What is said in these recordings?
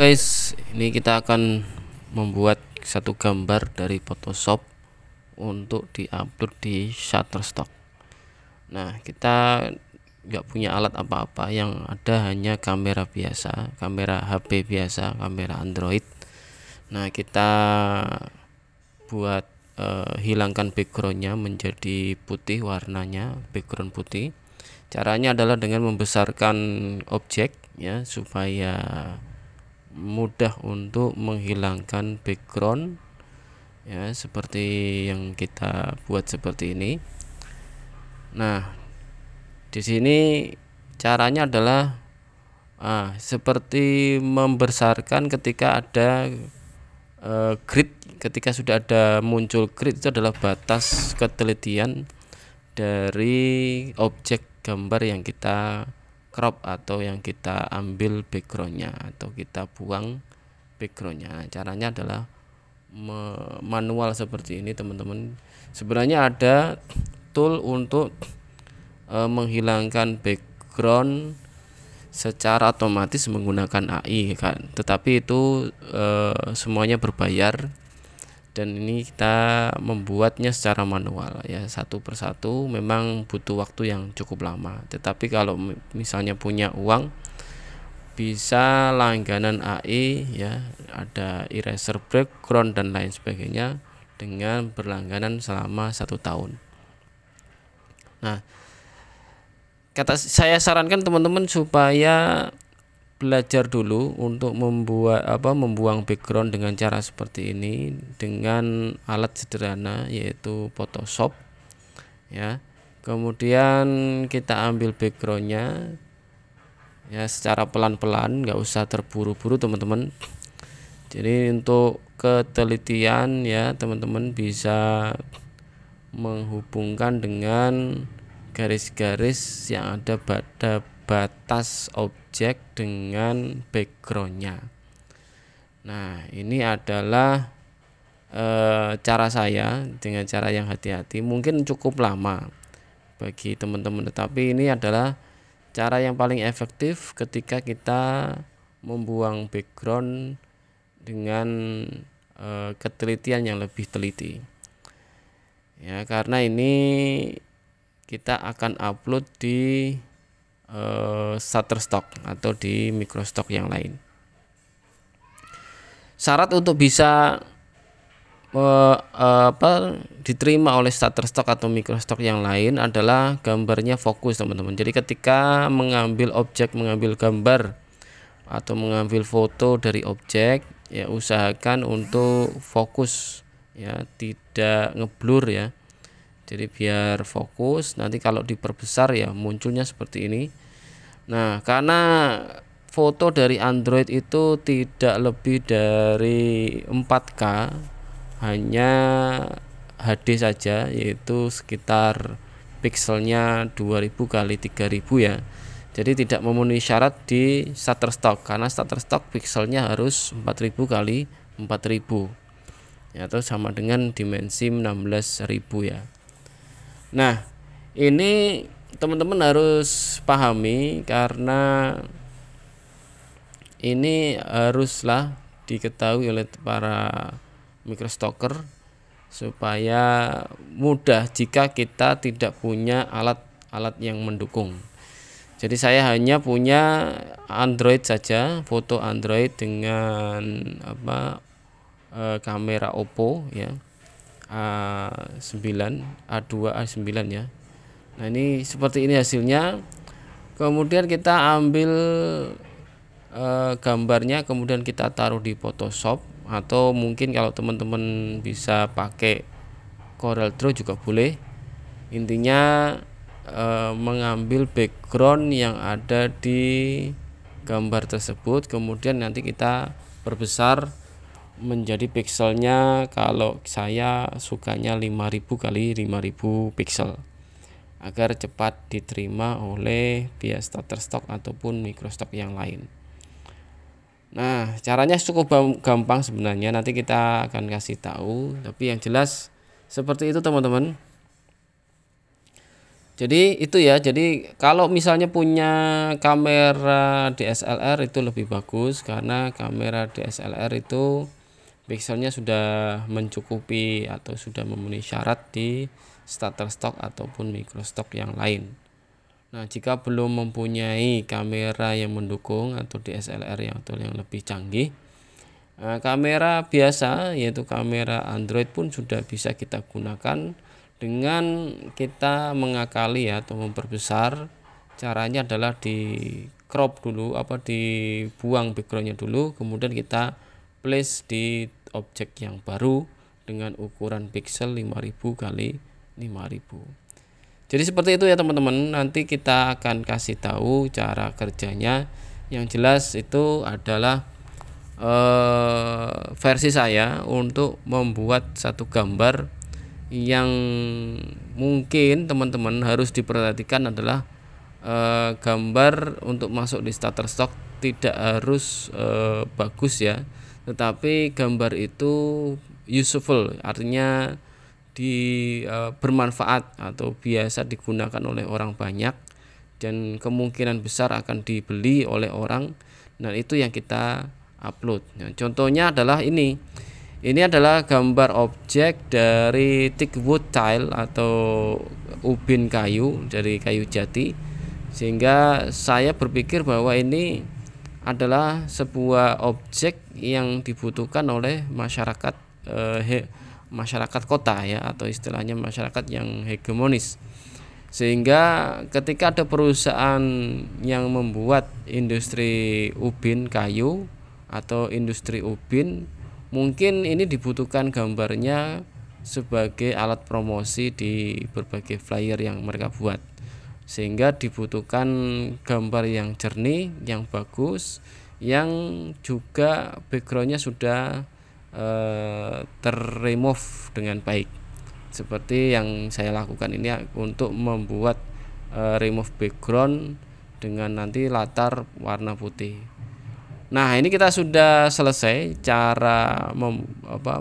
Guys, ini kita akan membuat satu gambar dari Photoshop untuk diupload di Shutterstock. Nah, kita nggak punya alat apa-apa, yang ada hanya kamera biasa, kamera HP biasa, kamera Android. Nah, kita buat hilangkan backgroundnya menjadi putih, warnanya background putih. Caranya adalah dengan membesarkan objek ya, supaya mudah untuk menghilangkan background ya, seperti yang kita buat seperti ini. Nah, di sini caranya adalah seperti membesarkan ketika ada grid. Ketika sudah ada muncul grid, itu adalah batas ketelitian dari objek gambar yang kita crop atau yang kita ambil backgroundnya atau kita buang backgroundnya. Nah, caranya adalah manual seperti ini, teman-teman. Sebenarnya ada tool untuk menghilangkan background secara otomatis menggunakan AI kan, tetapi itu semuanya berbayar, dan ini kita membuatnya secara manual ya, satu persatu. Memang butuh waktu yang cukup lama, tetapi kalau misalnya punya uang bisa langganan AI ya, ada eraser background dan lain sebagainya dengan berlangganan selama 1 tahun. Nah, saya sarankan teman-teman supaya belajar dulu untuk membuang background dengan cara seperti ini dengan alat sederhana yaitu Photoshop ya. Kemudian kita ambil backgroundnya ya secara pelan-pelan, nggak usah terburu-buru teman-teman. Jadi untuk ketelitian ya, teman-teman bisa menghubungkan dengan garis-garis yang ada pada batas objek dengan backgroundnya. Nah, ini adalah cara saya dengan cara yang hati-hati. Mungkin cukup lama bagi teman-teman, tetapi ini adalah cara yang paling efektif ketika kita membuang background dengan ketelitian yang lebih teliti ya, karena ini kita akan upload di Shutterstock atau di Microstock yang lain. Syarat untuk bisa diterima oleh Shutterstock atau Microstock yang lain adalah gambarnya fokus, teman-teman. Jadi ketika mengambil objek, mengambil gambar atau mengambil foto dari objek ya, usahakan untuk fokus ya, tidak ngeblur ya. Jadi biar fokus, nanti kalau diperbesar ya munculnya seperti ini. Nah, karena foto dari Android itu tidak lebih dari 4K, hanya HD saja, yaitu sekitar pixelnya 2000 kali 3000 ya. Jadi tidak memenuhi syarat di Shutterstock, karena Shutterstock pixelnya harus 4000 kali 4000 ya, atau sama dengan dimensi 16000 ya. Nah, ini teman-teman harus pahami, karena ini haruslah diketahui oleh para microstocker supaya mudah jika kita tidak punya alat-alat yang mendukung. Jadi saya hanya punya Android saja, foto Android dengan kamera Oppo ya, A2 A9 ya. Nah, ini seperti ini hasilnya. Kemudian kita ambil gambarnya, kemudian kita taruh di Photoshop, atau mungkin kalau teman-teman bisa pakai Corel Draw juga boleh. Intinya mengambil background yang ada di gambar tersebut, kemudian nanti kita perbesar menjadi pixelnya. Kalau saya sukanya 5000 kali 5000 pixel agar cepat diterima oleh pihak Shutterstock ataupun Microstock yang lain. Nah, caranya cukup gampang sebenarnya, nanti kita akan kasih tahu, tapi yang jelas seperti itu teman-teman. Jadi itu ya. Jadi kalau misalnya punya kamera DSLR itu lebih bagus, karena kamera DSLR itu pikselnya sudah mencukupi atau sudah memenuhi syarat di Shutterstock ataupun microstock yang lain. Nah, jika belum mempunyai kamera yang mendukung atau DSLR yang lebih canggih, kamera biasa yaitu kamera Android pun sudah bisa kita gunakan dengan kita mengakali atau memperbesar. Caranya adalah di crop dulu, dibuang backgroundnya dulu, kemudian kita place di objek yang baru dengan ukuran pixel 5000 kali 5000. Jadi seperti itu ya teman-teman. Nanti kita akan kasih tahu cara kerjanya. Yang jelas itu adalah versi saya untuk membuat satu gambar yang mungkin teman-teman harus diperhatikan adalah gambar untuk masuk di Shutterstock tidak harus bagus ya, tetapi gambar itu useful, artinya bermanfaat atau biasa digunakan oleh orang banyak dan kemungkinan besar akan dibeli oleh orang. Nah, itu yang kita upload. Nah, contohnya adalah ini adalah gambar objek dari teak wood tile atau ubin kayu, dari kayu jati, sehingga saya berpikir bahwa ini adalah sebuah objek yang dibutuhkan oleh masyarakat masyarakat kota ya, atau istilahnya masyarakat yang hegemonis, sehingga ketika ada perusahaan yang membuat industri ubin kayu atau industri ubin, mungkin ini dibutuhkan gambarnya sebagai alat promosi di berbagai flyer yang mereka buat, sehingga dibutuhkan gambar yang jernih, yang bagus, yang juga backgroundnya sudah terremove dengan baik, seperti yang saya lakukan ini untuk membuat remove background dengan nanti latar warna putih. Nah, ini kita sudah selesai cara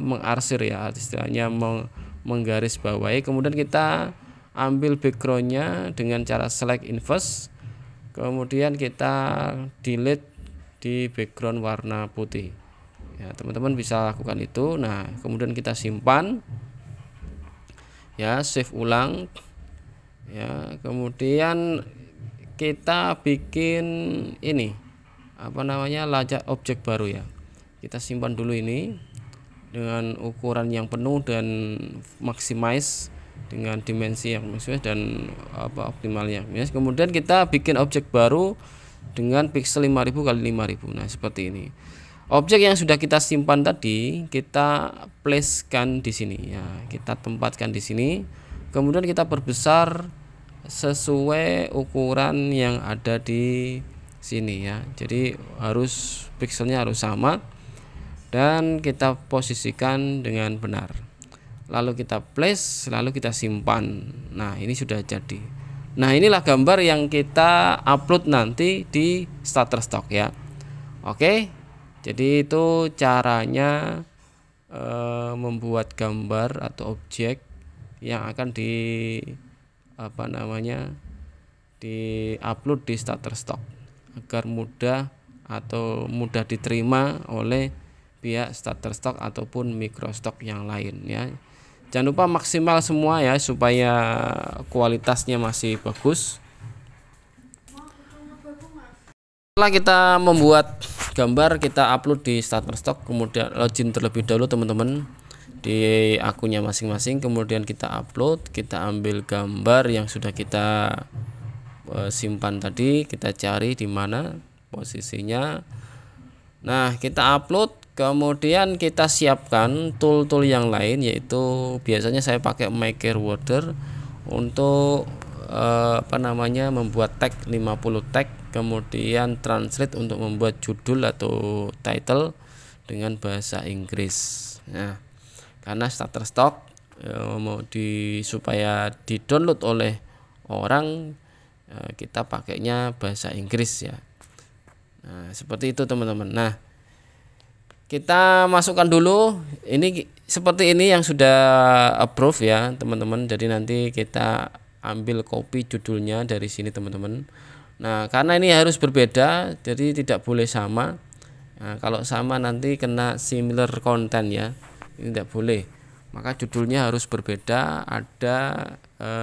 mengarsir ya, istilahnya menggaris bawahi. Kemudian kita ambil backgroundnya dengan cara select inverse, kemudian kita delete di background warna putih ya, teman-teman bisa lakukan itu. Nah, kemudian kita simpan ya, save ulang ya, kemudian kita bikin ini lajak objek baru ya. Kita simpan dulu ini dengan ukuran yang penuh dan maximize dengan dimensi yang maximize dan optimalnya. Kemudian kita bikin objek baru dengan pixel 5000 kali 5000. Nah, seperti ini. Objek yang sudah kita simpan tadi kita placekan di sini ya, kita tempatkan di sini. Kemudian kita perbesar sesuai ukuran yang ada di sini ya. Jadi harus pixelnya harus sama dan kita posisikan dengan benar. Lalu kita place, lalu kita simpan. Nah, ini sudah jadi. Nah, inilah gambar yang kita upload nanti di Shutterstock ya. Oke. Jadi itu caranya membuat gambar atau objek yang akan di-upload di Shutterstock agar mudah diterima oleh pihak Shutterstock ataupun microstock yang lain ya. Jangan lupa maksimal semua ya supaya kualitasnya masih bagus. Setelah kita membuat gambar, kita upload di Shutterstock, kemudian login terlebih dahulu teman-teman di akunnya masing-masing, kemudian kita upload, kita ambil gambar yang sudah kita simpan tadi, kita cari di mana posisinya. Nah, kita upload, kemudian kita siapkan tool-tool yang lain, yaitu biasanya saya pakai Maker Worder untuk membuat tag 50 tag, kemudian translate untuk membuat judul atau title dengan bahasa Inggris. Nah, karena Shutterstock supaya di-download oleh orang, kita pakainya bahasa Inggris ya. Nah, seperti itu teman-teman. Nah, kita masukkan dulu ini seperti ini yang sudah approve ya teman-teman. Jadi nanti kita ambil copy judulnya dari sini teman-teman. Nah, karena ini harus berbeda, jadi tidak boleh sama. Nah, kalau sama nanti kena similar content ya, ini tidak boleh. Maka judulnya harus berbeda, ada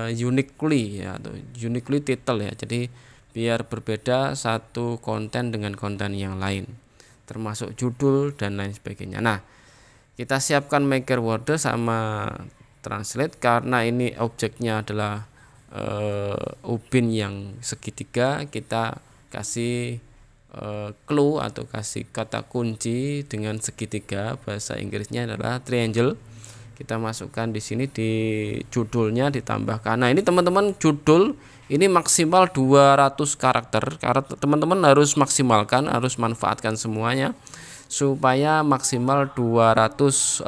uniquely ya, atau uniquely title ya. Jadi biar berbeda satu konten dengan konten yang lain, termasuk judul dan lain sebagainya. Nah, kita siapkan maker word sama translate karena ini objeknya adalah ubin yang segitiga. Kita kasih clue atau kasih kata kunci dengan segitiga, bahasa Inggrisnya adalah triangle. Kita masukkan di sini, di judulnya ditambahkan. Nah, ini teman-teman judul ini maksimal 200 karakter. Karena teman-teman harus maksimalkan, harus manfaatkan semuanya supaya maksimal 200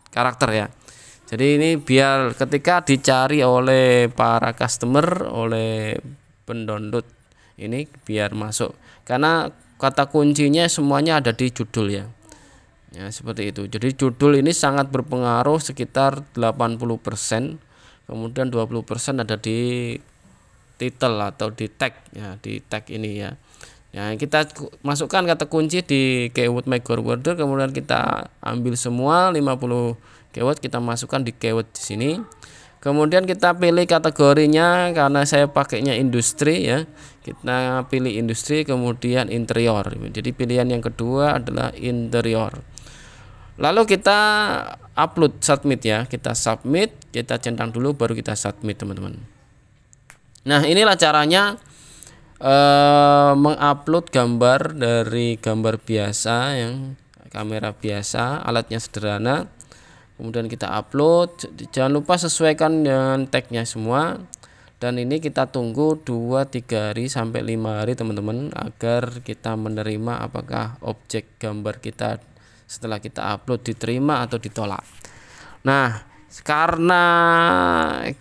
karakter ya. Jadi ini biar ketika dicari oleh para customer, oleh pendownload ini biar masuk. Karena kata kuncinya semuanya ada di judul ya. Ya, seperti itu. Jadi judul ini sangat berpengaruh sekitar 80%. Kemudian 20% ada di title atau di tag ya, di tag ini ya. Ya, kita masukkan kata kunci di keyword maker word, kemudian kita ambil semua 50 keyword, kita masukkan di keyword di sini. Kemudian kita pilih kategorinya, karena saya pakainya industri ya. Kita pilih industri, kemudian interior. Jadi pilihan yang kedua adalah interior. Lalu kita upload, submit ya. Kita submit, kita centang dulu baru kita submit teman-teman. Nah, inilah caranya mengupload gambar dari gambar biasa yang kamera biasa, alatnya sederhana. Kemudian kita upload, jangan lupa sesuaikan dengan tagnya semua. Dan ini kita tunggu 2-3 hari sampai 5 hari teman-teman, agar kita menerima apakah objek gambar kita setelah kita upload diterima atau ditolak. Nah, karena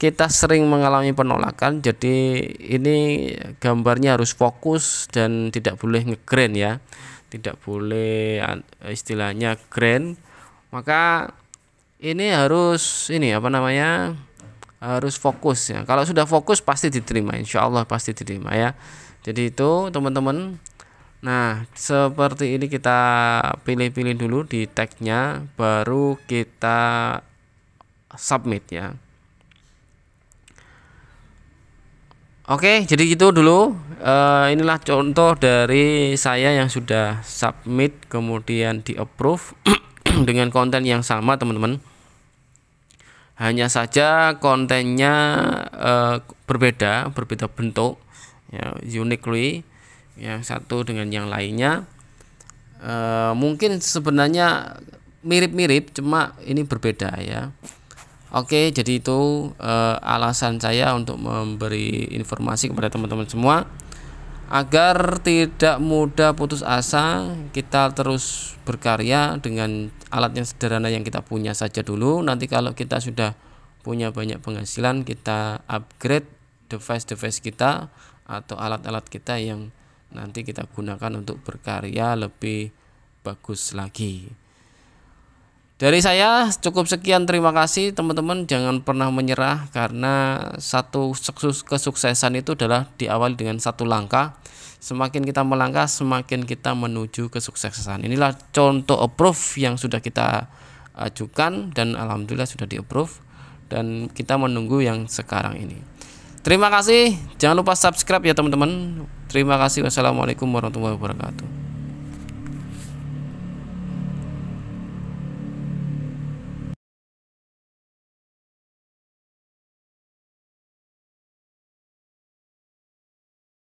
kita sering mengalami penolakan, jadi ini gambarnya harus fokus dan tidak boleh ngegrain ya, tidak boleh istilahnya grain. Maka ini harus harus fokus ya. Kalau sudah fokus pasti diterima, insya Allah pasti diterima ya. Jadi itu teman-teman. Nah, seperti ini kita pilih-pilih dulu di tagnya, baru kita submit ya. Oke, jadi gitu dulu. Inilah contoh dari saya yang sudah submit kemudian di approve dengan konten yang sama teman-teman. Hanya saja kontennya berbeda bentuk ya, uniquely yang satu dengan yang lainnya. Mungkin sebenarnya mirip-mirip, cuma ini berbeda ya. Oke, jadi itu alasan saya untuk memberi informasi kepada teman-teman semua agar tidak mudah putus asa. Kita terus berkarya dengan alat yang sederhana yang kita punya saja dulu. Nanti kalau kita sudah punya banyak penghasilan, kita upgrade device-device kita atau alat-alat kita yang nanti kita gunakan untuk berkarya lebih bagus lagi. Dari saya cukup sekian, terima kasih teman-teman. Jangan pernah menyerah, karena satu kesuksesan itu adalah diawali dengan satu langkah. Semakin kita melangkah, semakin kita menuju kesuksesan. Inilah contoh approve yang sudah kita ajukan dan alhamdulillah sudah di approve, dan kita menunggu yang sekarang ini. Terima kasih, jangan lupa subscribe ya teman-teman. Terima kasih, wassalamualaikum warahmatullahi wabarakatuh.